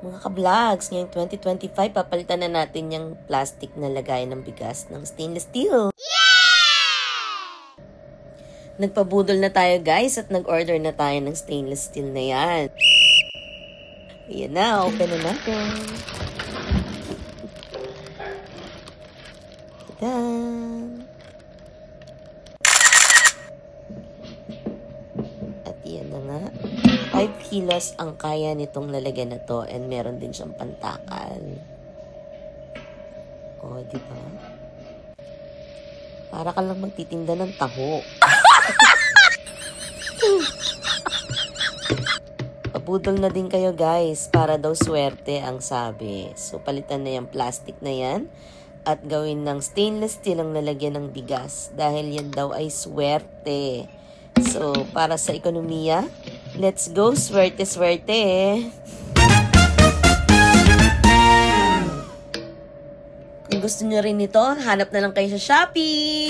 Mga ka-vlogs, ngayong 2025, papalitan na natin yung plastic na lagayan ng bigas ng stainless steel. Nagpabudol na tayo guys at nag-order na tayo ng stainless steel na yan. Ayan na, open na natin. Tadan! At yan na nga. 5 kilos ang kaya nitong lalagyan na to and meron din siyang pantakal. O, diba? Para ka lang magtitinda ng taho. Pabudol na din kayo guys, para daw swerte ang sabi. So palitan na yung plastic na yan at gawin ng stainless steel ang lalagyan ng bigas dahil yan daw ay swerte. So para sa ekonomiya, let's go swerte-swerte. Kung gusto nyo rin ito, hanap na lang kayo sa Shopee.